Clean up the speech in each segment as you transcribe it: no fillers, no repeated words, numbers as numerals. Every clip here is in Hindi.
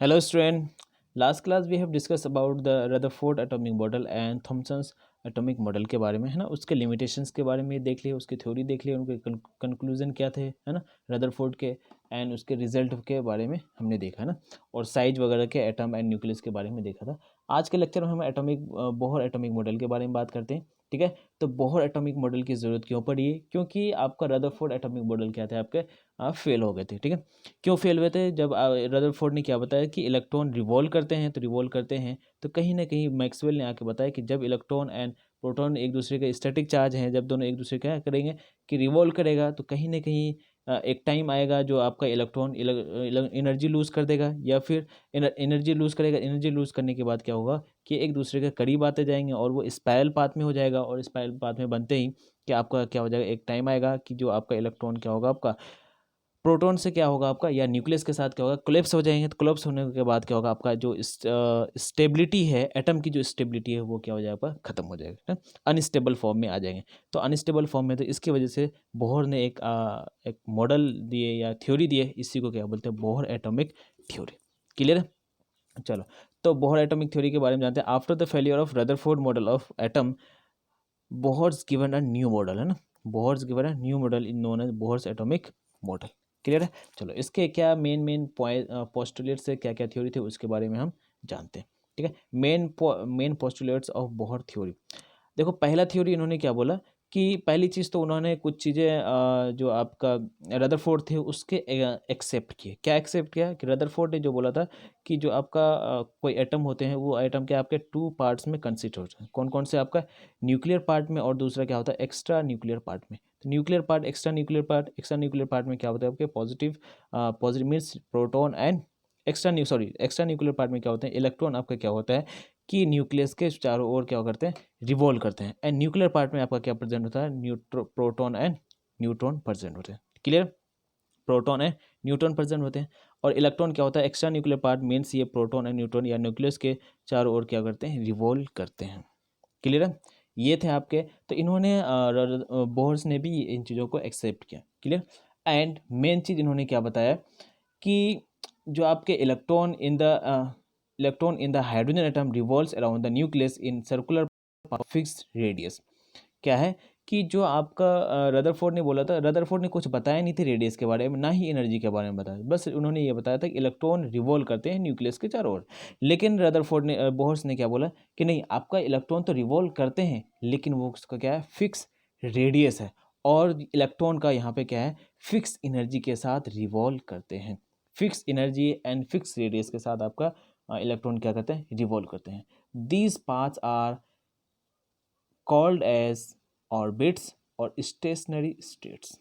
Hello, student. Last class we have discussed about the Rutherford atomic model and Thomson's atomic model के बारे में, है ना। उसके लिमिटेशंस के बारे में देख लिए, उसकी थ्योरी देख लिए, उनके कंक्लूजन क्या थे, है ना, रदरफोर्ड के, एंड उसके रिजल्ट के बारे में हमने देखा, है ना। और साइज वगैरह के एटम एंड न्यूक्लियस के बारे में देखा था। आज के लेक्चर में हम बोहर एटॉमिक मॉडल के बारे में बात करते हैं, ठीक है। तो बोहर एटॉमिक मॉडल की ज़रूरत क्यों पड़ी है? क्योंकि आपका रदरफोर्ड एटॉमिक मॉडल क्या थे, आपके फेल हो गए थे, ठीक है। क्यों फेल हुए थे? जब रदरफोर्ड ने क्या बताया कि इलेक्ट्रॉन रिवॉल्व करते हैं, तो रिवॉल्व करते हैं तो कहीं ना कहीं मैक्सवेल ने आके बताया कि जब इलेक्ट्रॉन एंड प्रोटॉन एक दूसरे के स्टैटिक चार्ज हैं, जब दोनों एक दूसरे क्या करेंगे कि रिवॉल्व करेगा, तो कहीं ना कहीं एक टाइम आएगा जो आपका इलेक्ट्रॉन एनर्जी लूज़ कर देगा, या फिर एनर्जी लूज़ करेगा। एनर्जी लूज़ करने के बाद क्या होगा कि एक दूसरे के करीब आते जाएंगे और वो स्पाइरल पाथ में हो जाएगा, और स्पाइरल पाथ में बनते ही कि आपका क्या हो जाएगा, एक टाइम आएगा कि जो आपका इलेक्ट्रॉन क्या होगा, आपका प्रोटॉन से क्या होगा, आपका या न्यूक्लियस के साथ क्या होगा, कोलैप्स हो जाएंगे। तो कोलैप्स होने के बाद क्या होगा, आपका जो स्टेबिलिटी है, एटम की जो स्टेबिलिटी है, वो क्या हो जाएगा, खत्म हो जाएगा, अनस्टेबल फॉर्म में आ जाएंगे। तो अनस्टेबल फॉर्म में, तो इसकी वजह से बोहर ने एक मॉडल दिए या थ्योरी दिए, इसी को क्या बोलते हैं, बोहर एटॉमिक थ्योरी। क्लियर है? चलो, तो बोहर एटॉमिक थ्योरी के बारे में जानते हैं। After the failure of Rutherford model of atom, Bohr's given a new model, है ना। Bohr's given a new model in known as Bohr's atomic model. Clear है? चलो, इसके क्या मेन पोस्टुलेट्स से क्या क्या थ्योरी थे, उसके बारे में हम जानते हैं, ठीक है। Main postulates of Bohr theory. देखो, पहला थ्योरी इन्होंने क्या बोला कि पहली चीज़ तो उन्होंने कुछ चीज़ें जो आपका रदरफोर्ड थे उसके एक्सेप्ट किए। क्या एक्सेप्ट किया कि रदरफोर्ड ने जो बोला था कि जो आपका कोई एटम होते हैं, वो एटम के आपके टू पार्ट्स में कंसिस्ट होते हैं। कौन कौन से? आपका न्यूक्लियर पार्ट में, और दूसरा क्या होता है, एक्स्ट्रा न्यूक्लियर पार्ट में। तो nuclear part, extra nuclear part, extra nuclear part में क्या होता है, आपके positive means proton and extra nuclear part में क्या होते हैं, इलेक्ट्रॉन आपका क्या होता है कि न्यूक्लियस के चारों ओर क्या करते हैं, रिवॉल्व करते हैं। एंड न्यूक्लियर पार्ट में आपका क्या प्रेजेंट होता है, प्रोटॉन एंड न्यूट्रॉन प्रेजेंट होते हैं। Clear? Proton and neutron present होते हैं। और इलेक्ट्रॉन क्या होता है, एक्स्ट्रा न्यूक्लियर पार्ट मीन्स ये प्रोटॉन एंड न्यूट्रॉन या न्यूक्लियस के चारों ओर क्या करते हैं, रिवॉल्व करते हैं। क्लियर है? ये थे आपके। तो इन्होंने बोहर्स ने भी इन चीज़ों को एक्सेप्ट किया। क्लियर? एंड मेन चीज़ इन्होंने क्या बताया कि जो आपके electron in the hydrogen atom revolves around the nucleus in circular fixed radius. क्या है कि जो आपका रदरफोर्ड ने बोला था, रदरफोर्ड ने कुछ बताया नहीं थे रेडियस के बारे में, ना ही एनर्जी के बारे में बताया, बस उन्होंने ये बताया था कि इलेक्ट्रॉन रिवॉल्व करते हैं न्यूक्लियस के चारों ओर। लेकिन रदरफोर्ड ने बोहर्स ने क्या बोला कि नहीं, आपका इलेक्ट्रॉन तो रिवॉल्व करते हैं, लेकिन वो उसका क्या है, फिक्स रेडियस है। और इलेक्ट्रॉन का यहाँ पे क्या है, फिक्स एनर्जी के साथ रिवॉल्व करते हैं। Fix energy and fix radius के साथ आपका इलेक्ट्रॉन क्या करते हैं, रिवॉल्व करते हैं। These paths are called as orbits और स्टेशनरी स्टेट्स,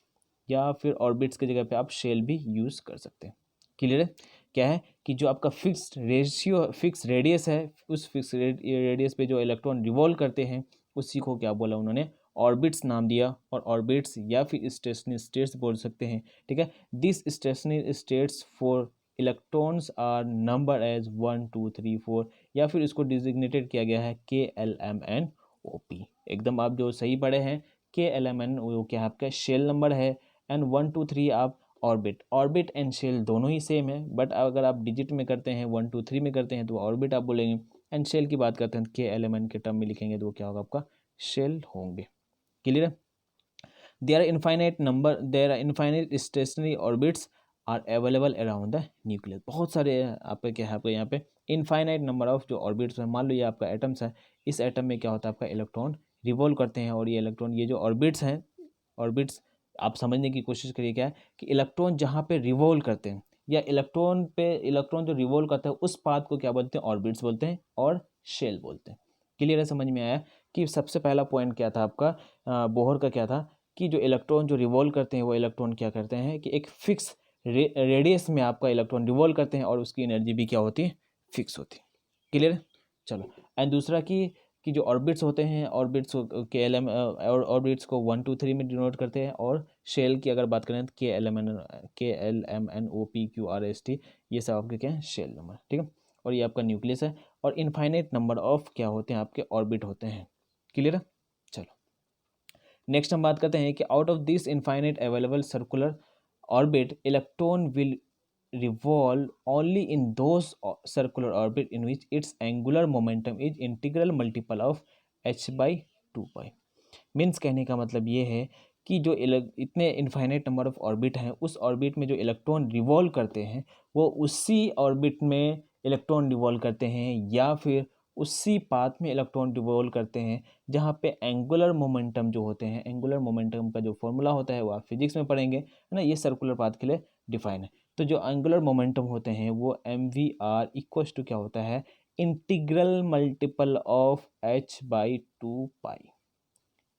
या फिर ऑर्बिट्स की जगह पे आप शेल भी यूज़ कर सकते हैं। क्लियर है? क्या है कि जो आपका फिक्स रेडियस है, उस फिक्स रेडियस पे जो इलेक्ट्रॉन रिवॉल्व करते हैं, उसी को क्या बोला उन्होंने, ऑर्बिट्स नाम दिया। और ऑर्बिट्स या फिर स्टेशनरी स्टेट्स बोल सकते हैं, ठीक है। This stationary states for electrons are number as 1 2 3 4, या फिर इसको डिजिग्नेटेड किया गया है KLMNOP। एकदम आप जो सही पढ़े हैं, KLMN वो क्या है, आपका शेल नंबर है। एंड 1 2 3 आप ऑर्बिट एंड शेल दोनों ही सेम है, बट अगर आप डिजिट में करते हैं, 1 2 3 में करते हैं, तो ऑर्बिट आप बोलेंगे। एंड शेल की बात करते हैं, KLMN के टर्म में लिखेंगे, तो वो क्या होगा, आपका शेल होंगे। क्लियर है? There are infinite stationary orbits are available around the nucleus. बहुत सारे आपका क्या है, आपका यहाँ पे इनफाइनाइट नंबर ऑफ जो ऑर्बिट्स है। मान लो ये आपका एटम्स है, इस एटम में क्या होता है, आपका इलेक्ट्रॉन रिवॉल्व करते हैं, और ये इलेक्ट्रॉन, ये जो ऑर्बिट्स हैं, ऑर्बिट्स आप समझने की कोशिश करिए, क्या है कि इलेक्ट्रॉन जहाँ पे रिवॉल्व करते हैं, या इलेक्ट्रॉन जो रिवॉल्व करता है, उस पाथ को क्या बोलते हैं, ऑर्बिट्स बोलते हैं और शेल बोलते हैं। क्लियर है? समझ में आया कि सबसे पहला पॉइंट क्या था आपका बोहर का, क्या था कि जो इलेक्ट्रॉन जो रिवॉल्व करते हैं, वो इलेक्ट्रॉन क्या करते हैं कि एक फिक्स रेडियस में आपका इलेक्ट्रॉन रिवॉल्व करते हैं, और उसकी एनर्जी भी क्या होती है, फिक्स होती है। क्लियर है? चलो, एंड दूसरा कि जो ऑर्बिट्स होते हैं, ऑर्बिट्स और ऑर्बिट्स को 1 2 3 में डिनोट करते हैं, और शेल की अगर बात करें तो KLMNOPQRST, ये सब आपके क्या है, शेल नंबर, ठीक है। और ये आपका न्यूक्लियस है, और इनफाइनाइट नंबर ऑफ क्या होते हैं, आपके ऑर्बिट होते हैं। क्लियर है? चलो, नेक्स्ट हम बात करते हैं कि out of this infinite available circular orbit, electron will revolve only in those circular orbit in which its angular momentum is integral multiple of h by 2 pi। Means कहने का मतलब ये है कि जो इतने इनफाइनाइट नंबर ऑफ ऑर्बिट हैं, उस ऑर्बिट में जो इलेक्ट्रॉन रिवॉल्व करते हैं वो उसी ऑर्बिट में इलेक्ट्रॉन रिवॉल्व करते हैं, या फिर उसी पाथ में इलेक्ट्रॉन रिवॉल्व करते हैं जहाँ पे एंगुलर मोमेंटम जो होते हैं, एंगुलर मोमेंटम का जो फॉर्मूला होता है वो आप फिजिक्स में पढ़ेंगे, है ना। ये सर्कुलर पाथ के लिए डिफाइन है। तो जो एंगुलर मोमेंटम होते हैं वो M V R equals to क्या होता है, integral multiple of H by 2 pi,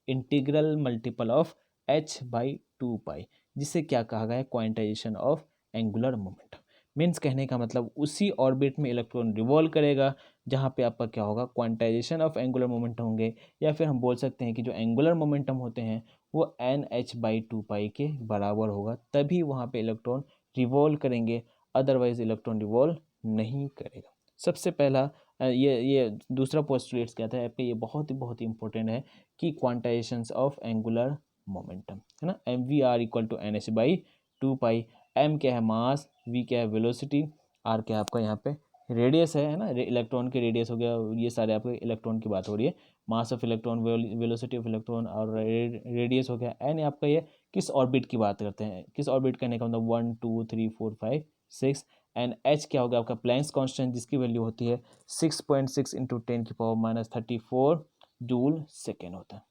integral multiple of h by 2 pi, जिसे क्या कहा गया है, quantization of angular momentum. Means कहने का मतलब उसी ऑर्बिट में इलेक्ट्रॉन रिवॉल्व करेगा जहाँ पे आपका क्या होगा, क्वांटाइजेशन ऑफ एंगुलर मोमेंटम होंगे, या फिर हम बोल सकते हैं कि जो एंगुलर मोमेंटम होते हैं वो एन एच बाई 2 पाई के बराबर होगा, तभी वहाँ पे इलेक्ट्रॉन रिवॉल्व करेंगे, अदरवाइज इलेक्ट्रॉन रिवॉल्व नहीं करेगा। सबसे पहला ये दूसरा पोस्टुलेट्स क्या था आपके, ये बहुत ही इंपॉर्टेंट है कि क्वांटाइजेशंस ऑफ एंगुलर मोमेंटम, है ना। M V R equal to N H by 2 pi. M क्या है, मास, वी क्या है, वेलोसिटी, आर क्या है आपका यहाँ पे रेडियस है ना, इलेक्ट्रॉन के रेडियस हो गया, ये सारे आपके इलेक्ट्रॉन की बात हो रही है। मास of electron, velocity of electron और रेडियस हो गया। एन आपका ये किस ऑर्बिट की बात करते हैं, किस ऑर्बिट करने का मतलब 1 2 3 4 5 6। एंड एच क्या होगा आपका, प्लैंक्स कांस्टेंट, जिसकी वैल्यू होती है 6.6 इंटू 10⁻34 जूल सेकेंड होता है।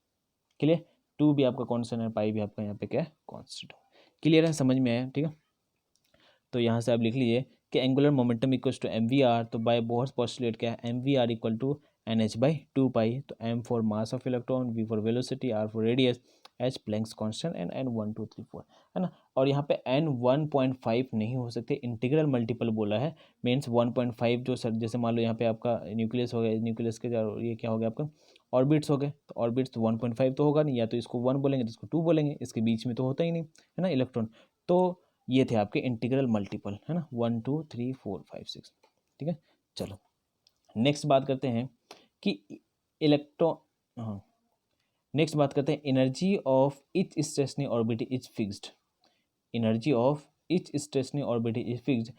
क्लियर, 2 भी आपका कांस्टेंट है, पाई भी आपका यहाँ पे क्या है, कांस्टेंट। क्लियर है, समझ में आया, ठीक है। तो यहाँ से आप लिख लीजिए कि angular momentum equals to M V R, तो बाय बोहर्स पोस्टुलेट क्या है, M V R equal to N H by 2 pi. तो M for mass of electron, V for velocity, R for radius, H Planck's constant, and N 1 2 3 4, है ना। और यहाँ पे एन 1.5 नहीं हो सकते, इंटीग्रल मल्टीपल बोला है, मीन्स 1.5 जो सर, जैसे मान लो यहाँ पे आपका न्यूक्लियस हो गया, न्यूक्लियस के ये क्या हो गया आपका ऑर्बिट्स हो गए, तो ऑर्बिट्स तो 1.5 तो होगा नहीं, या तो इसको 1 बोलेंगे तो इसको 2 बोलेंगे, इसके बीच में तो होता ही नहीं, है ना, इलेक्ट्रॉन। तो ये थे आपके इंटीग्रल मल्टीपल, है ना, 1 2 3 4 5 6, ठीक है। चलो नेक्स्ट बात करते हैं कि इलेक्ट्रॉन, हाँ नेक्स्ट बात करते हैं, energy of each stationary orbit is fixed, energy of each stationary orbit is fixed,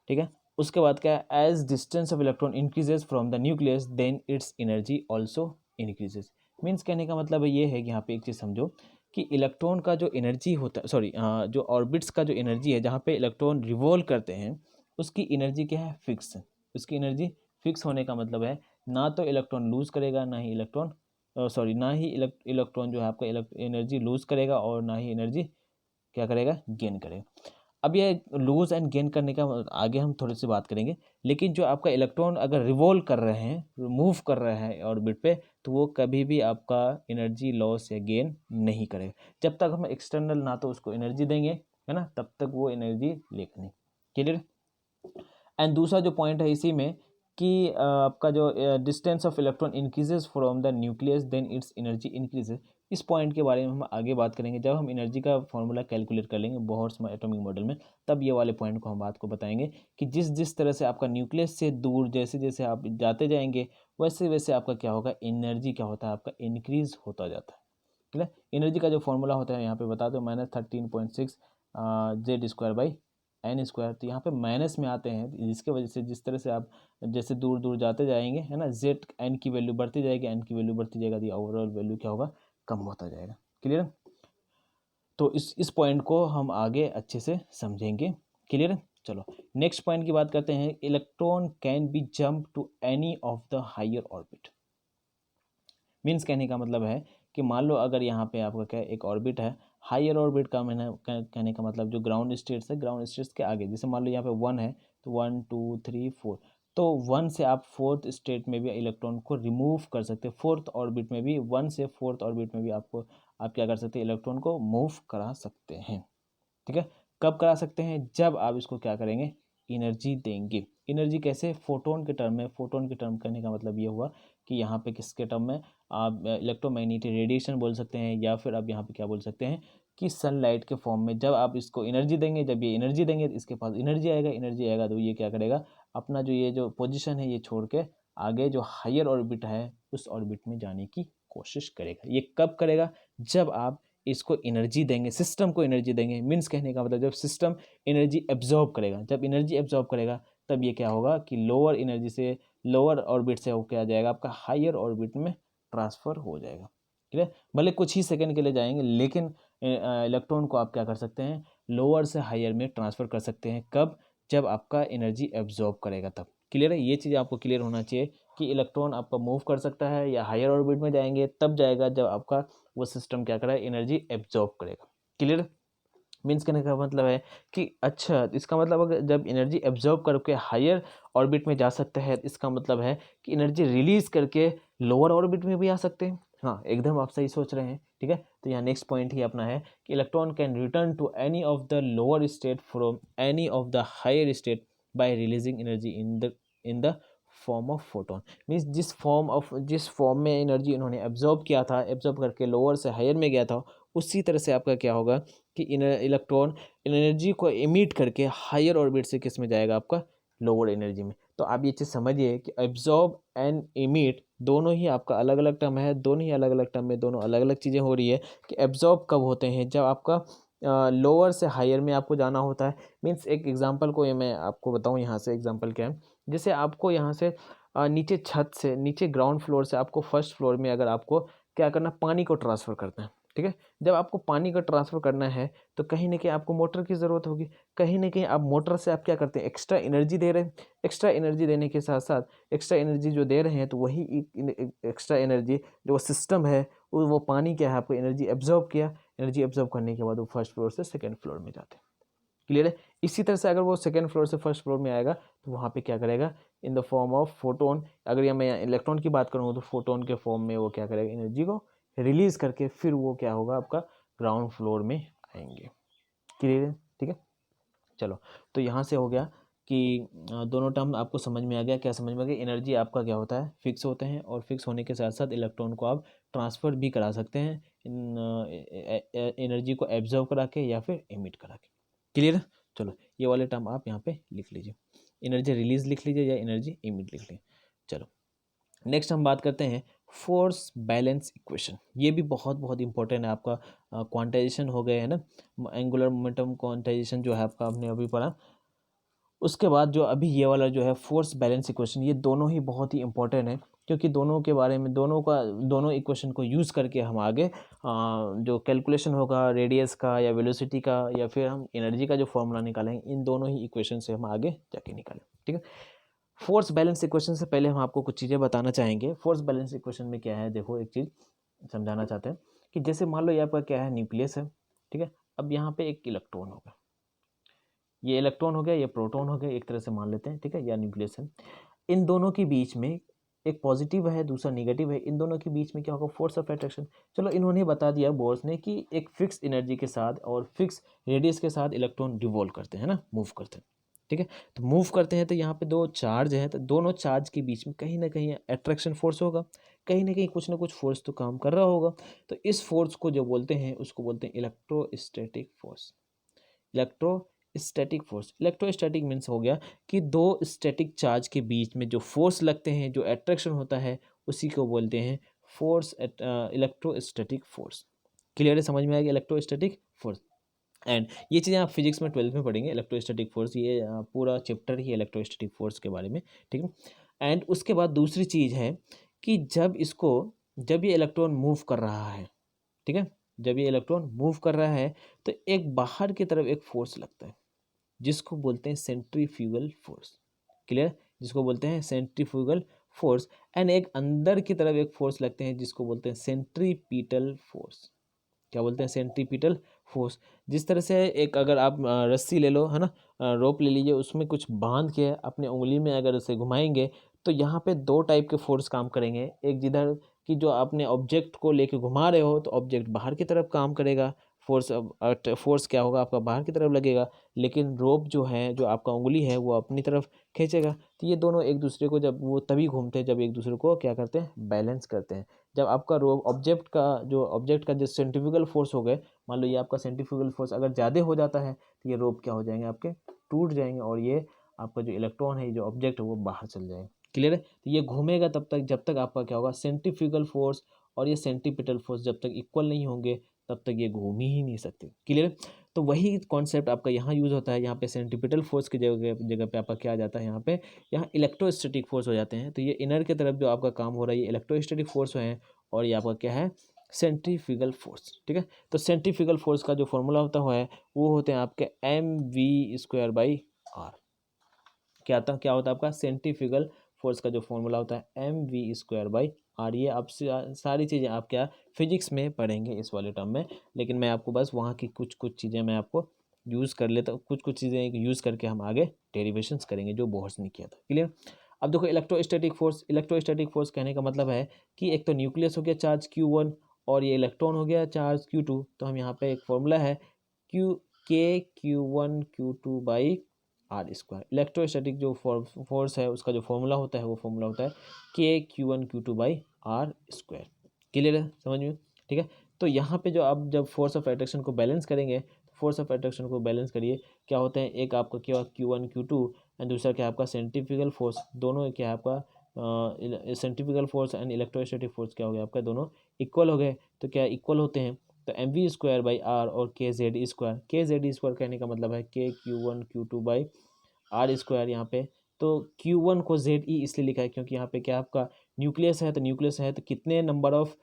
ठीक है। उसके बाद क्या है, as distance of electron increases from the nucleus then its energy also increases. Means कहने का मतलब ये है कि यहाँ पे एक चीज़ समझो कि इलेक्ट्रॉन का जो एनर्जी होता है, सॉरी जो ऑर्बिट्स का जो एनर्जी है जहाँ पे इलेक्ट्रॉन रिवॉल्व करते हैं, उसकी एनर्जी क्या है, फिक्स है। उसकी एनर्जी फिक्स होने का मतलब है ना तो इलेक्ट्रॉन लूज करेगा, ना ही इलेक्ट्रॉन सॉरी ना ही इलेक्ट्रॉन जो है आपका एनर्जी लूज करेगा, और ना ही एनर्जी क्या करेगा, गेन करेगा। अब ये लूज एंड गेन करने का आगे हम थोड़ी सी बात करेंगे, लेकिन जो आपका इलेक्ट्रॉन अगर रिवॉल्व कर रहे हैं, मूव कर रहे हैं ऑर्बिट पे, तो वो कभी भी आपका एनर्जी लॉस या गेन नहीं करेगा, जब तक हम एक्सटर्नल ना तो उसको एनर्जी देंगे, है ना, तब तक वो एनर्जी लेगा नहीं। क्लियर। एंड दूसरा जो पॉइंट है इसी में कि आपका जो distance of electron increases from the nucleus then its energy increases. इस पॉइंट के बारे में हम आगे बात करेंगे, जब हम एनर्जी का फॉर्मूला कैलकुलेट कर लेंगे बोहर्स एटॉमिक मॉडल में, तब ये वाले पॉइंट को हम बात को बताएंगे कि जिस जिस तरह से आपका न्यूक्लियस से दूर जैसे जैसे आप जाते जाएंगे, वैसे वैसे आपका क्या होगा, एनर्जी क्या होता है आपका इंक्रीज होता जाता है। ठीक है, एनर्जी का जो फॉर्मूला होता है यहाँ पे बता दो, -13.6 Z square by N square. तो यहाँ पे माइनस में आते हैं, जिसके वजह से जिस तरह से आप जैसे दूर दूर जाते जाएंगे, है ना, जेड एन की वैल्यू बढ़ती जाएगी, एन की वैल्यू बढ़ती जाएगी, तो ओवरऑल वैल्यू क्या होगा, कम होता जाएगा। क्लियर। तो इस पॉइंट को हम आगे अच्छे से समझेंगे। क्लियर। चलो नेक्स्ट पॉइंट की बात करते हैं, electron can be jump to any of the higher orbit. Means कहने का मतलब है कि मान लो अगर यहाँ पे आपका क्या एक ऑर्बिट है, हायर ऑर्बिट का मैंने कहने का मतलब जो ग्राउंड स्टेट्स है, ग्राउंड स्टेट्स के आगे, जैसे मान लो यहाँ पे 1 है, तो 1 2 3 4, तो 1 से आप 4th स्टेट में भी इलेक्ट्रॉन को रिमूव कर सकते हैं, 4th ऑर्बिट में भी, 1 से 4th ऑर्बिट में भी आपको आप क्या कर सकते हैं, इलेक्ट्रॉन को मूव करा सकते हैं। ठीक है, कब करा सकते हैं, जब आप इसको क्या करेंगे, एनर्जी देंगे। एनर्जी कैसे, फोटोन के टर्म में। फोटोन के टर्म करने का मतलब ये हुआ कि यहाँ पे किसके टर्म में, आप इलेक्ट्रोमैग्नेटिक रेडिएशन बोल सकते हैं, या फिर आप यहाँ पे क्या बोल सकते हैं कि सनलाइट के फॉर्म में जब आप इसको एनर्जी देंगे, जब ये एनर्जी देंगे तो इसके पास एनर्जी आएगा, एनर्जी आएगा तो ये क्या करेगा, अपना जो ये जो पोजिशन है ये छोड़ के आगे जो हायर ऑर्बिट है उस ऑर्बिट में जाने की कोशिश करेगा। ये कब करेगा, जब आप इसको एनर्जी देंगे, सिस्टम को एनर्जी देंगे। मीन्स कहने का मतलब जब सिस्टम एनर्जी एब्जॉर्ब करेगा, जब एनर्जी एब्जॉर्ब करेगा तब ये क्या होगा कि लोअर एनर्जी से, लोअर ऑर्बिट से वो क्या जाएगा आपका हायर ऑर्बिट में ट्रांसफ़र हो जाएगा। ठीक है, भले कुछ ही सेकंड के लिए जाएंगे, लेकिन इलेक्ट्रॉन को आप क्या कर सकते हैं, लोअर से हायर में ट्रांसफ़र कर सकते हैं। कब? जब आपका एनर्जी एब्जॉर्ब करेगा तब। क्लियर है? ये चीज़ आपको क्लियर होना चाहिए कि इलेक्ट्रॉन आपका मूव कर सकता है या हायर ऑर्बिट में जाएंगे तब जाएगा जब आपका वो सिस्टम क्या करे, एनर्जी एब्जॉर्ब करेगा। क्लियर? मीन्स कहने का मतलब है कि अच्छा, इसका मतलब अगर जब एनर्जी एब्जॉर्ब करके हायर ऑर्बिट में जा सकता है, इसका मतलब है कि एनर्जी रिलीज करके लोअर ऑर्बिट में भी आ सकते हैं। हाँ, एकदम आप सही सोच रहे हैं। ठीक है, तो यहाँ नेक्स्ट पॉइंट ही अपना है कि electron can return to any of the lower state from any of the higher state by releasing energy in the form of photon. Means जिस फॉर्म में एनर्जी इन्होंने एब्जॉर्ब किया था, एब्जॉर्ब करके लोअर से हायर में गया था, उसी तरह से आपका क्या होगा कि इलेक्ट्रॉन एनर्जी को इमिट करके हायर ऑर्बिट से किस में जाएगा, आपका लोअर एनर्जी में। तो आप ये चीज़ समझिए कि एब्जॉर्ब एंड इमिट दोनों ही आपका अलग अलग टर्म है, दोनों ही अलग अलग टर्म में दोनों अलग अलग चीज़ें हो रही है। कि एब्जॉर्ब कब होते हैं, जब आपका लोअर से हायर में आपको जाना होता है। मीन्स एक एग्जांपल को ये मैं आपको बताऊं, यहाँ से एग्जांपल क्या है, जैसे आपको यहाँ से नीचे छत से, नीचे ग्राउंड फ्लोर से आपको फर्स्ट फ्लोर में अगर आपको क्या करना, पानी को ट्रांसफ़र करना है। ठीक है, जब आपको पानी का ट्रांसफ़र करना है तो कहीं ना कहीं आपको मोटर की ज़रूरत होगी। कहीं ना कहीं आप मोटर से आप क्या करते हैं, एक्स्ट्रा एनर्जी दे रहे हैं। एक्स्ट्रा एनर्जी देने के साथ साथ एक्स्ट्रा एनर्जी जो दे रहे हैं, तो वही एक्स्ट्रा एनर्जी जो सिस्टम है, वो पानी क्या है, आपको एनर्जी एब्जॉर्ब किया। एनर्जी एब्जॉर्ब करने के बाद वो फर्स्ट फ्लोर से सेकेंड फ्लोर में जाते हैं। क्लियर है? इसी तरह से अगर वो सेकेंड फ्लोर से फर्स्ट फ्लोर में आएगा तो वहाँ पे क्या करेगा, इन द फॉर्म ऑफ फोटोन। अगर या मैं इलेक्ट्रॉन की बात करूँ तो फोटोन के फॉर्म में वो क्या करेगा, एनर्जी को रिलीज करके फिर वो क्या होगा, आपका ग्राउंड फ्लोर में आएंगे। क्लियर है? ठीक है, चलो। तो यहाँ से हो गया कि दोनों टर्म आपको समझ में आ गया। क्या समझ में आ गया? एनर्जी आपका क्या होता है, फिक्स होते हैं, और फिक्स होने के साथ साथ इलेक्ट्रॉन को आप ट्रांसफ़र भी करा सकते हैं, एनर्जी को एब्जॉर्व करा के या फिर एमिट करा के। क्लियर है? चलो, ये वाले टर्म आप यहाँ पे लिख लीजिए, एनर्जी रिलीज लिख लीजिए या एनर्जी एमिट लिख लीजिए। चलो, नेक्स्ट हम बात करते हैं फोर्स बैलेंस इक्वेशन। ये भी बहुत बहुत इंपॉर्टेंट है आपका। क्वांटाइजेशन हो गए है ना, एंगुलर मोमेंटम क्वांटाइजेशन जो है आपका, आपने अभी पढ़ा। उसके बाद जो अभी ये वाला जो है फोर्स बैलेंस इक्वेशन, ये दोनों ही बहुत ही इंपॉर्टेंट है, क्योंकि दोनों के बारे में, दोनों इक्वेशन को यूज़ करके हम आगे जो कैलकुलेशन होगा रेडियस का या वेलोसिटी का, या फिर हम एनर्जी का जो फॉर्मूला निकालेंगे, इन दोनों ही इक्वेशन से हम आगे जाके निकालें। ठीक है, फोर्स बैलेंस इक्वेशन से पहले हम आपको कुछ चीज़ें बताना चाहेंगे। फोर्स बैलेंस इक्वेशन में क्या है, देखो एक चीज़ समझाना चाहते हैं कि जैसे मान लो ये आपका क्या है, न्यूक्लियस है। ठीक है, अब यहाँ पे एक इलेक्ट्रॉन होगा, ये इलेक्ट्रॉन हो गया, ये प्रोटॉन हो गया, एक तरह से मान लेते हैं। ठीक है, या न्यूक्लियस है। इन दोनों के बीच में एक पॉजिटिव है, दूसरा नेगेटिव है, इन दोनों के बीच में क्या होगा, फोर्स ऑफ अट्रैक्शन। चलो, इन्होंने बता दिया बोर्स ने कि एक फिक्स एनर्जी के साथ और फिक्स रेडियस के साथ इलेक्ट्रॉन रिवॉल्व करते हैं ना, मूव करते हैं। ठीक है, तो मूव करते हैं तो यहाँ पे दो चार्ज है, तो दोनों चार्ज के बीच में कहीं ना कहीं अट्रैक्शन फोर्स होगा, कहीं ना कुछ फोर्स तो काम कर रहा होगा। तो इस फोर्स को जो बोलते हैं, उसको बोलते हैं इलेक्ट्रोस्टैटिक फोर्स। इलेक्ट्रोस्टैटिक मीन्स हो गया कि दो स्टैटिक चार्ज के बीच में जो फोर्स लगते हैं, जो अट्रैक्शन होता है, उसी को बोलते हैं फोर्स, इलेक्ट्रोस्टैटिक फोर्स। क्लियर है? समझ में आएगा इलेक्ट्रोस्टैटिक फोर्स। एंड ये चीज़ें आप फिजिक्स में 12th में पढ़ेंगे, इलेक्ट्रोस्टैटिक फोर्स, ये पूरा चैप्टर ही इलेक्ट्रोस्टैटिक फोर्स के बारे में। ठीक है, एंड उसके बाद दूसरी चीज़ है कि जब ये इलेक्ट्रॉन मूव कर रहा है, ठीक है, जब ये इलेक्ट्रॉन मूव कर रहा है तो एक बाहर की तरफ एक फोर्स लगता है, जिसको बोलते हैं सेंट्रीफ्यूगल फोर्स। क्लियर? जिसको बोलते हैं सेंट्रीफ्यूगल फोर्स। एंड एक अंदर की तरफ एक फोर्स लगते हैं, जिसको बोलते हैं सेंट्रीपिटल फोर्स। क्या बोलते हैं? Centripetal force. जिस तरह से एक, अगर आप रस्सी ले लो, है ना, रोप ले लीजिए, उसमें कुछ बांध के अपने उंगली में अगर उसे घुमाएंगे तो यहाँ पे दो टाइप के फोर्स काम करेंगे। एक जिधर कि जो आपने ऑब्जेक्ट को लेके घुमा रहे हो तो ऑब्जेक्ट बाहर की तरफ काम करेगा, फोर्स क्या होगा, आपका बाहर की तरफ लगेगा। लेकिन रोप जो है, जो आपका उंगली है, वो अपनी तरफ खींचेगा। तो ये दोनों एक दूसरे को, जब वो तभी घूमते हैं जब एक दूसरे को क्या करते हैं, बैलेंस करते हैं। जब आपका रोप ऑब्जेक्ट का जो सेंट्रीफ्यूगल फोर्स हो गए, मान लो ये आपका सेंट्रीफ्यूगल फोर्स अगर ज़्यादा हो जाता है तो ये रोप क्या हो जाएंगे, आपके टूट जाएंगे, और ये आपका जो इलेक्ट्रॉन है, जो ऑब्जेक्ट है, वो बाहर चल जाएगा। क्लियर है? तो ये घूमेगा तब तक जब तक आपका क्या होगा, सेंट्रीफ्यूगल फोर्स और ये सेंट्रीपिटल फोर्स जब तक इक्वल नहीं होंगे तब तक ये घूम ही नहीं सकती। क्लियर? तो वही कॉन्सेप्ट आपका यहाँ यूज़ होता है। यहाँ पे सेंट्रीपिटल फोर्स की जगह पे आपका क्या आ जाता है, यहाँ इलेक्ट्रोस्टैटिक फोर्स हो जाते हैं। तो ये इनर की तरफ जो आपका काम हो रहा है ये इलेक्ट्रोस्टैटिक फोर्स है, और ये आपका क्या है, सेंट्रीफ्यूगल फोर्स। ठीक है, तो सेंट्रीफ्यूगल फोर्स का जो फॉर्मूला होता है वो होते हैं आपके mv²/r। क्या होता है आपका सेंट्रीफ्यूगल फोर्स का जो फॉर्मूला होता है mv²/r। ये आप सारी चीज़ें आप क्या फिजिक्स में पढ़ेंगे इस वाले टर्म में, लेकिन मैं आपको बस वहाँ की कुछ चीज़ें मैं आपको यूज़ कर लेता हूँ, कुछ चीज़ें यूज़ करके हम आगे डेरिवेशंस करेंगे जो बोहर्स ने किया था। क्लियर? अब देखो इलेक्ट्रोस्टैटिक फोर्स कहने का मतलब है कि एक तो न्यूक्लियस हो गया चार्ज Q1 और ये इलेक्ट्रॉन हो गया चार्ज Q2। तो हम यहाँ पे एक फॉर्मूला है K Q1 Q2/r²। इलेक्ट्रोस्टैटिक जो फोर्स है उसका जो फॉर्मूला होता है वो फॉर्मूला होता है K Q1 Q2/r²। क्लियर है समझ में? ठीक है, तो यहाँ पे जो आप जब फोर्स ऑफ अट्रैक्शन को बैलेंस करेंगे, फोर्स ऑफ अट्रैक्शन को बैलेंस करिए, क्या होते हैं, एक आपका क्या Q1 Q2 एंड दूसरा क्या आपका सेंट्रीफ्यूगल फोर्स, दोनों क्या है आपका centrifugal force and electrostatic force क्या हो गया आपका, दोनों इक्वल हो गए। तो क्या इक्वल होते हैं, तो mv²/r और kz²। कहने का मतलब है K Q1 Q2/r²। यहाँ पे तो Q1 को ZE इसलिए लिखा है क्योंकि यहाँ पे क्या आपका न्यूक्लियस है, तो न्यूक्लियस है तो कितने नंबर ऑफ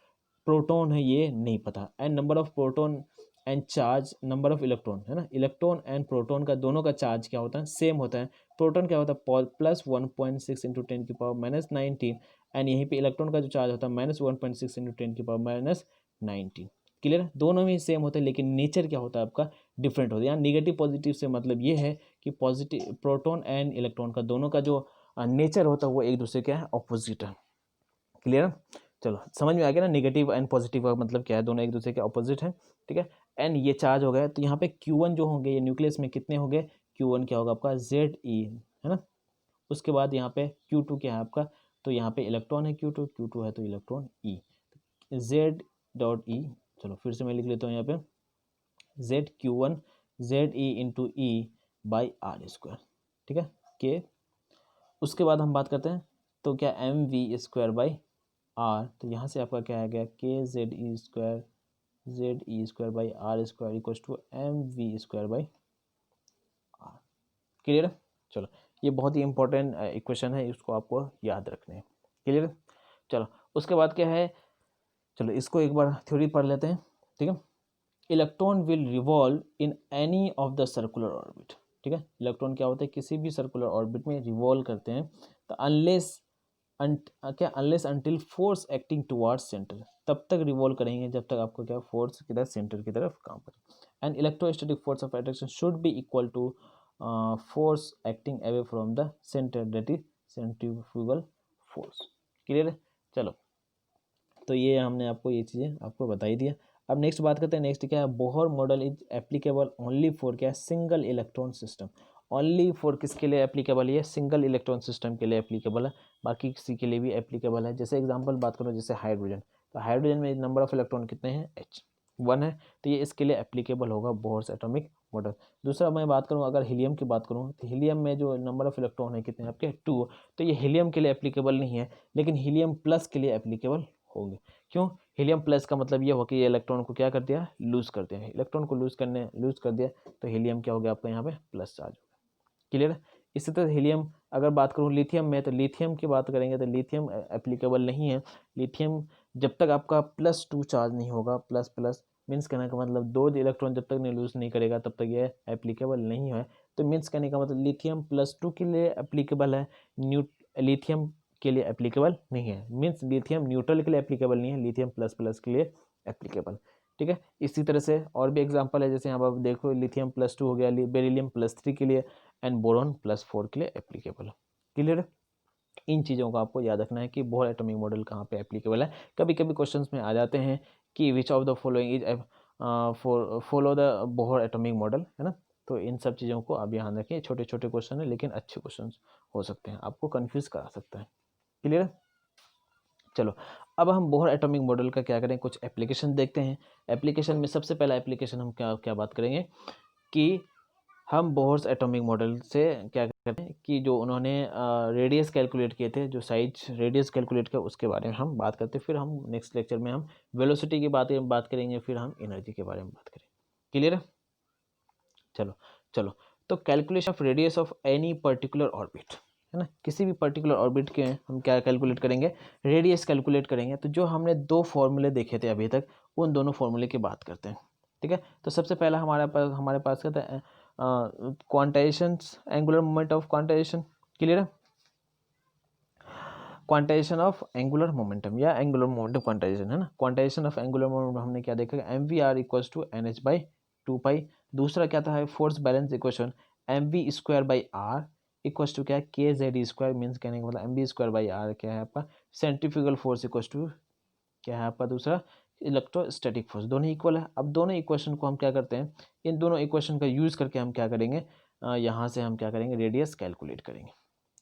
प्रोटॉन है ये नहीं पता, and number of proton and charge, number of electron है ना, इलेक्ट्रॉन एंड प्रोटॉन का दोनों का चार्ज क्या होता है, सेम होता है। प्रोटॉन क्या होता है +1.6 × 10⁻⁹ एंड यहीं पे इलेक्ट्रॉन का जो चार्ज होता है -1.6 × 10⁻⁹। क्लियर? दोनों में सेम होते हैं लेकिन नेचर क्या होता है आपका डिफरेंट होता है। यहाँ निगेटिव पॉजिटिव से मतलब ये है कि पॉजिटिव प्रोटॉन एंड इलेक्ट्रॉन का दोनों का जो नेचर होता है वो एक दूसरे के ऑपोजिट है। क्लियर? चलो समझ में आ गया ना, नेगेटिव एंड पॉजिटिव का मतलब क्या है, दोनों एक दूसरे के ऑपोजिट हैं। ठीक है, एंड ये चार्ज हो गया, तो यहाँ पे Q1 जो होंगे ये न्यूक्लियस में कितने होंगे, Q1 क्या होगा आपका ZE है ना। उसके बाद यहाँ पे Q2 क्या है आपका, तो यहाँ पे इलेक्ट्रॉन है Q2 है तो इलेक्ट्रॉन E Z.E। चलो फिर से मैं लिख लेता हूँ यहाँ पे ZQ1 ZE × E/r²। ठीक है, के उसके बाद हम बात करते हैं तो क्या mv²/r, तो यहाँ से आपका क्या आ गया KZE²/r² = mv²/r। क्लियर? चलो ये बहुत ही इंपॉर्टेंट इक्वेशन है, इसको आपको याद रखना है। क्लियर? चलो उसके बाद क्या है, चलो इसको एक बार थ्योरी पढ़ लेते हैं। ठीक है, electron will revolve in any of the circular orbit. ठीक है, इलेक्ट्रॉन क्या होता है, किसी भी सर्कुलर ऑर्बिट में रिवॉल्व करते हैं, तो unless until force acting towards centre, तब तक रिवॉल्व करेंगे जब तक आपको क्या फोर्स की तरफ सेंटर की तरफ काम करे। And electrostatic force of attraction should be equal to force acting away from the center, that is centrifugal force. Clear है? चलो तो ये हमने आपको ये चीज़ें आपको बताई दिया। अब नेक्स्ट बात करते हैं, नेक्स्ट क्या है, Bohr model is applicable only for क्या, single electron system. Only for किसके लिए एप्लीकेबल, ये सिंगल इलेक्ट्रॉन सिस्टम के लिए एप्लीकेबल है, बाकी किसी के लिए भी एप्लीकेबल है। जैसे एग्जांपल बात करो, जैसे हाइड्रोजन, तो हाइड्रोजन में नंबर ऑफ इलेक्ट्रॉन कितने हैं, H1 है, तो ये इसके लिए एप्लीकेबल होगा बोहर्स एटॉमिक मॉडल। दूसरा मैं बात करूँ, अगर हीलियम की बात करूँ, तो हीलियम में जो नंबर ऑफ इलेक्ट्रॉन है कितने आपके 2, तो ये हीलियम के लिए एप्लीकेबल नहीं है, लेकिन हीलियम प्लस के लिए एप्लीकेबल होंगे। क्यों? हीलियम प्लस का मतलब ये हो कि ये इलेक्ट्रॉन को क्या कर दिया, लूज कर दिया, इलेक्ट्रॉन को लूज कर दिया, तो हीलियम क्या हो गया आपका यहाँ पे प्लस चार्ज हो गया। क्लियर? इसी तरह हीलियम, अगर बात करूँ लिथियम में, तो लिथियम की बात करेंगे तो लिथियम एप्लीकेबल नहीं है। लिथियम जब तक आपका +2 चार्ज नहीं होगा, प्लस प्लस मीन्स कहने का मतलब 2 इलेक्ट्रॉन जब तक नहीं लूज नहीं करेगा तब तक ये एप्लीकेबल नहीं है। तो मीन्स कहने का मतलब लिथियम +2 के लिए एप्लीकेबल है, लिथियम के लिए एप्लीकेबल नहीं है। मीन्स लिथियम न्यूट्रल के लिए एप्लीकेबल नहीं है, लिथियम प्लस के लिए एप्लीकेबल। ठीक है, इसी तरह से और भी एग्जांपल है, जैसे यहाँ पर देखो लिथियम +2 हो गया, बेरिलियम +3 के लिए, एंड बोरॉन +4 के लिए एप्लीकेबल है। क्लियर? इन चीज़ों को आपको याद रखना है कि बोहर एटॉमिक मॉडल कहाँ पे एप्लीकेबल है। कभी कभी क्वेश्चंस में आ जाते हैं कि which of the following is follow the Bohr atomic model, है ना। तो इन सब चीज़ों को आप ध्यान रखें, छोटे छोटे क्वेश्चन है लेकिन अच्छे क्वेश्चन हो सकते हैं, आपको कन्फ्यूज़ करा सकता है। क्लियर? चलो अब हम बोहर एटॉमिक मॉडल का क्या करें, कुछ एप्लीकेशन देखते हैं। एप्लीकेशन में सबसे पहला एप्लीकेशन हम क्या बात करेंगे कि हम बोहर्स एटॉमिक मॉडल से क्या करते हैं कि जो उन्होंने रेडियस कैलकुलेट किए थे, जो साइज रेडियस कैलकुलेट किया उसके बारे में हम बात करते हैं। फिर हम नेक्स्ट लेक्चर में हम वेलोसिटी की बात करेंगे, फिर हम एनर्जी के बारे में बात करेंगे। क्लियर है? चलो चलो, तो calculation of radius of any particular orbit, है ना, किसी भी पर्टिकुलर ऑर्बिट के हम क्या कैलकुलेट करेंगे, रेडियस कैलकुलेट करेंगे। तो जो हमने दो फॉर्मूले देखे थे अभी तक, उन दोनों फॉर्मूले की बात करते हैं। ठीक है, तो सबसे पहला हमारे पास क्या था, quantization, angular moment of quantization. Clear है? क्वांटाइजेशन ऑफ एंगुलर मोमेंटम या एंगुलर मोमेंटम क्वांटाइजेशन, है ना। क्वांटाइजेशन ऑफ एंगुलर मोमेंटम हमने क्या देखा, M V R equals to N H by two pi. दूसरा क्या था, force balance equation, M V square by R equals to क्या, के जेड स्क्वायर, मीन्स कहने का मतलब M V square by R क्या है आपका, सेंट्रीफ्यूगल फोर्स इक्वल्स टू क्या है आपका दूसरा, इलेक्ट्रोस्टैटिक फोर्स। दोनों इक्वल है। अब दोनों इक्वेशन को हम क्या करते हैं, इन दोनों इक्वेशन का यूज करके हम क्या करेंगे, यहाँ से हम क्या करेंगे, रेडियस कैलकुलेट करेंगे।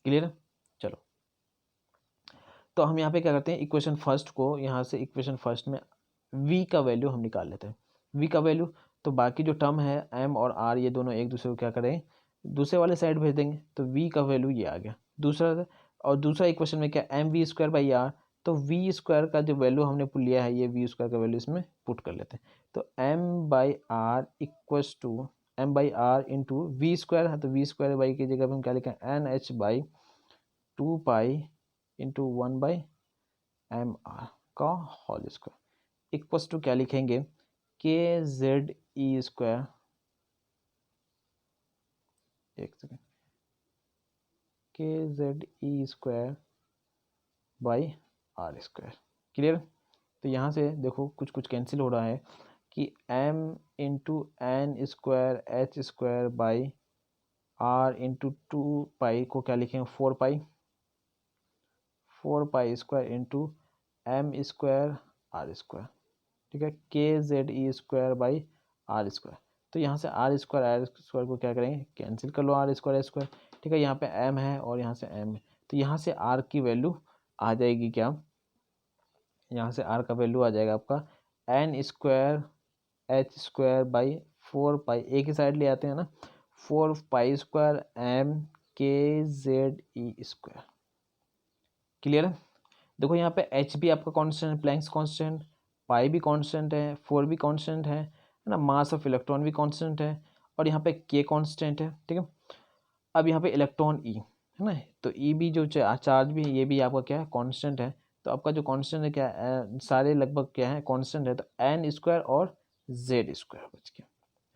क्लियर है? चलो, तो हम यहाँ पे क्या करते हैं, इक्वेशन फर्स्ट को यहाँ से, इक्वेशन फर्स्ट में v का वैल्यू हम निकाल लेते हैं। v का वैल्यू, तो बाकी जो टर्म है m और r, ये दोनों एक दूसरे को क्या करें, दूसरे वाले साइड भेज देंगे। तो v का वैल्यू ये आ गया दूसरा। और दूसरा इक्वेशन में क्या, M V square by R, तो वी स्क्वायर का जो वैल्यू हमने लिया है, ये वी स्क्वायर का वैल्यू इसमें पुट कर लेते हैं। तो m by R equals to M by R into V square है, तो वी स्क्वायर बाई की जगह पे हम क्या लिखें, N H by two pi into one by M R का होल स्क्वायर इक्वस टू क्या लिखेंगे, के जेड ई स्क्वायर, एक second, K Z E square by R square. Clear? तो यहाँ से देखो कुछ कुछ कैंसिल हो रहा है कि m into N square H square by R into two pi को क्या लिखेंगे, four pi square into M square R square. ठीक है, K Z E square by R square. तो यहाँ से आर स्क्वायर को क्या करेंगे, कैंसिल कर लो, आर स्क्वायर स्क्वायर। ठीक है, यहाँ पे एम है और यहाँ से एम है, तो यहाँ से आर की वैल्यू आ जाएगी क्या, यहाँ से आर का वैल्यू आ जाएगा आपका N square H square by four pi, एक ही साइड ले आते हैं ना, four pi square M K Z E square. Clear है? देखो यहाँ पे एच भी आपका कांस्टेंट है, प्लैंक्स कांस्टेंट, पाई भी कांस्टेंट है, फोर भी कांस्टेंट है ना, मास ऑफ इलेक्ट्रॉन भी कांस्टेंट है, और यहाँ पे के कांस्टेंट है। ठीक है, अब यहाँ पे इलेक्ट्रॉन ई है ना, तो ई भी जो चार्ज भी है, ये भी आपका क्या है, कांस्टेंट है। तो आपका जो कांस्टेंट है क्या सारे लगभग क्या है, कांस्टेंट है। तो एन स्क्वायर और जेड स्क्वायर बच गया,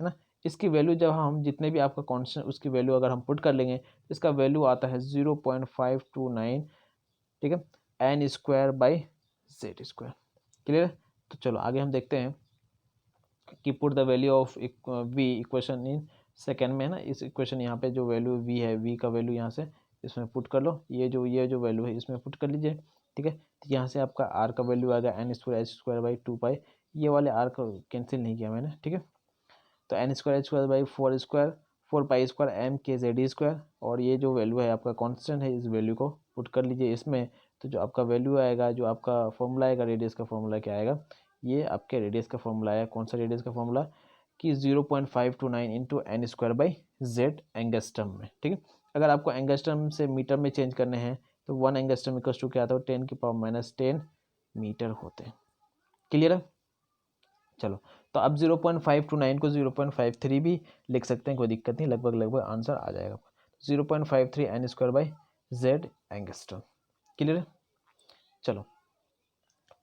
है ना। इसकी वैल्यू जब हम जितने भी आपका कांस्टेंट, उसकी वैल्यू अगर हम पुट कर लेंगे, तो इसका वैल्यू आता है 0.529। ठीक है, N square by Z square. Clear? तो चलो आगे हम देखते हैं कि put the value of V equation in second में, है ना। इस इक्वेशन यहाँ पे जो वैल्यू वी है, वी का वैल्यू यहाँ से इसमें पुट कर लो, ये जो वैल्यू है इसमें पुट कर लीजिए। ठीक है, तो यहाँ से आपका आर का वैल्यू आ गया N square H square by two pi, ये वाले आर को कैंसिल नहीं किया मैंने। ठीक है, तो N square H square by four pi square M K Z square, और ये जो वैल्यू है आपका कांस्टेंट है, इस वैल्यू को पुट कर लीजिए इसमें। तो जो आपका वैल्यू आएगा, जो आपका फॉर्मूला आएगा, रेडियस का फॉर्मूला क्या आएगा, ये आपके रेडियस का फॉर्मूला है। कौन सा रेडियस का फॉर्मूला, कि 0.529 into N square by Z angstrom में। ठीक है, अगर आपको एंगस्ट्रम से मीटर में चेंज करने हैं, तो वन एंगस्ट्रम इक्वल्स टू क्या आता है, 10⁻⁻10 मीटर होते हैं। क्लियर है? चलो, तो अब 0.529 को 0.53 भी लिख सकते हैं, कोई दिक्कत नहीं, लगभग लगभग आंसर आ जाएगा। 0.53 N square by Z angstrom. Clear है? चलो,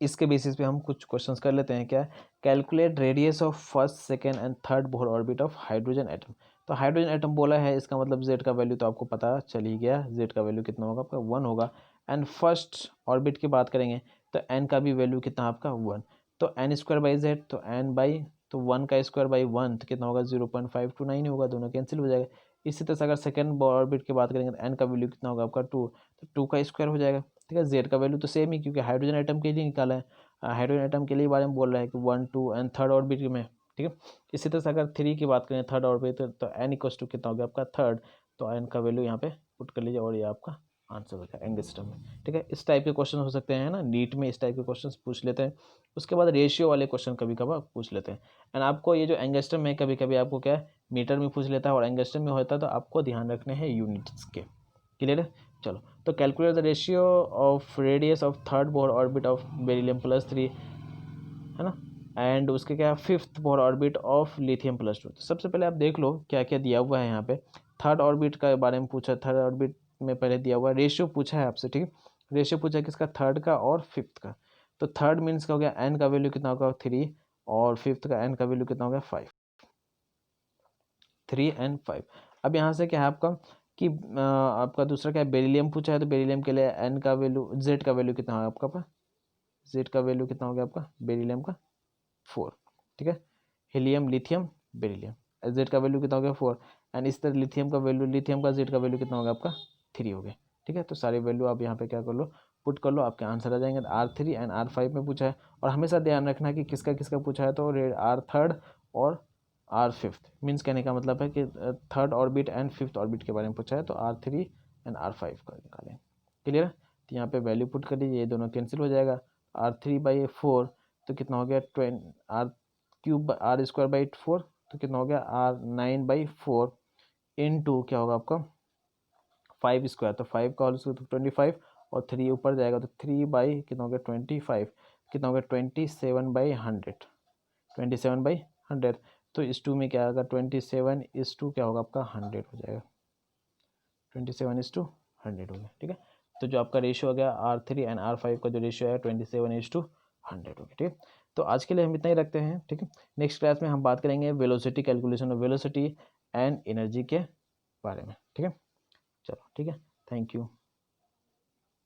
इसके बेसिस पे हम कुछ क्वेश्चंस कर लेते हैं। क्या, calculate radius of first second and third Bohr orbit of hydrogen atom. तो हाइड्रोजन एटम बोला है, इसका मतलब जेड का वैल्यू तो आपको पता चल ही गया, जेड का वैल्यू कितना होगा आपका, 1 होगा। एंड फर्स्ट ऑर्बिट की बात करेंगे, तो एन का भी वैल्यू कितना आपका 1। तो एन स्क्वायर बाई जेड, तो एन बाई, तो 1 का स्क्वायर बाई 1, तो कितना होगा, 0.529 होगा, दोनों कैंसिल हो जाएगा। इसी तरह से अगर सेकंड ऑर्बिट की बात करेंगे, तो एन का वैल्यू कितना होगा आपका 2, तो 2 का स्क्वायर हो जाएगा। ठीक है, जेड का वैल्यू तो सेम ही, क्योंकि हाइड्रोजन एटम के लिए निकाला है, हाइड्रोजन एटम के लिए बारे में बोल रहा है कि 1 2 एंड थर्ड ऑर्बिट में। ठीक है, इसी तरह से अगर 3 की बात करें, थर्ड ऑर्बिट, तो एन इक्वस टू कितना हो गया आपका थर्ड, तो एन का वैल्यू यहाँ पे पुट कर लीजिए और ये आपका आंसर हो जाएगा एंगस्ट्रम में। ठीक है, इस टाइप के क्वेश्चन हो सकते हैं ना, नीट में इस टाइप के क्वेश्चन पूछ लेते हैं। उसके बाद रेशियो वाले क्वेश्चन कभी कभार पूछ लेते हैं। एंड आपको ये जो एंगस्ट्रम में कभी कभी आपको क्या है मीटर में पूछ लेता है और एंगस्ट्रम में होता है, तो आपको ध्यान रखने हैं यूनिट्स के। क्लियर है? चलो, तो calculate the ratio of radius of third Bohr orbit of beryllium +3, है ना, एंड उसके क्या fifth Bohr orbit of lithium +2। तो सबसे पहले आप देख लो क्या क्या दिया हुआ है यहाँ पे। थर्ड ऑर्बिट का बारे में पूछा, थर्ड ऑर्बिट में पहले दिया हुआ रेशियो पूछा है आपसे। ठीक है, रेशियो पूछा है किसका, थर्ड का और फिफ्थ का। तो थर्ड मीन्स का हो गया एन का वैल्यू कितना होगा 3, और फिफ्थ का एन का वैल्यू कितना होगा 5, 3 and 5। अब यहाँ से क्या है आपका कि आपका दूसरा क्या है बेरिलियम पूछा है, तो बेरिलियम के लिए एन का वैल्यू, जेड का वैल्यू कितना होगा आपका पास, जेड का वैल्यू कितना हो गया आपका बेरिलियम का 4। ठीक है, हीलियम लिथियम बेरिलियम, जेड का वैल्यू कितना हो गया 4। एंड इस तरह लिथियम का वैल्यू, लिथियम का जेड का वैल्यू कितना होगा आपका 3 हो गया। ठीक है, तो सारी वैल्यू आप यहाँ पे क्या कर लो, पुट कर लो, आपके आंसर आ जाएंगे। R3 एंड R5 में पूछा है, और हमेशा ध्यान रखना कि किसका किसका पूछा है, तो R3 और R5 मीन्स कहने का मतलब है कि third orbit and fifth orbit के बारे में पूछा है, तो R3 एंड R5 का निकालें। क्लियर है? तो यहाँ पे वैल्यू पुट कर दीजिए, ये दोनों कैंसिल हो जाएगा। R3/4 तो कितना हो गया R³ R²/4, तो कितना हो गया R9/4 इंटू क्या होगा आपका 5², तो 5 का होल स्क्वायर तो 25, और 3 ऊपर जाएगा तो 3 कितना हो गया 25, कितना हो गया 27/100, 27/100। तो इस 2 में क्या आएगा 27:2 क्या होगा आपका 100 हो जाएगा, 27:100 हो गया। ठीक है, तो जो आपका रेशियो हो गया R3 एंड R5 का जो रेशियो है 27:100 हो गया। ठीक है, तो आज के लिए हम इतना ही रखते हैं। ठीक है, नेक्स्ट क्लास में हम बात करेंगे velocity, calculation of velocity and energy के बारे में। ठीक है, चलो ठीक है, थैंक यू।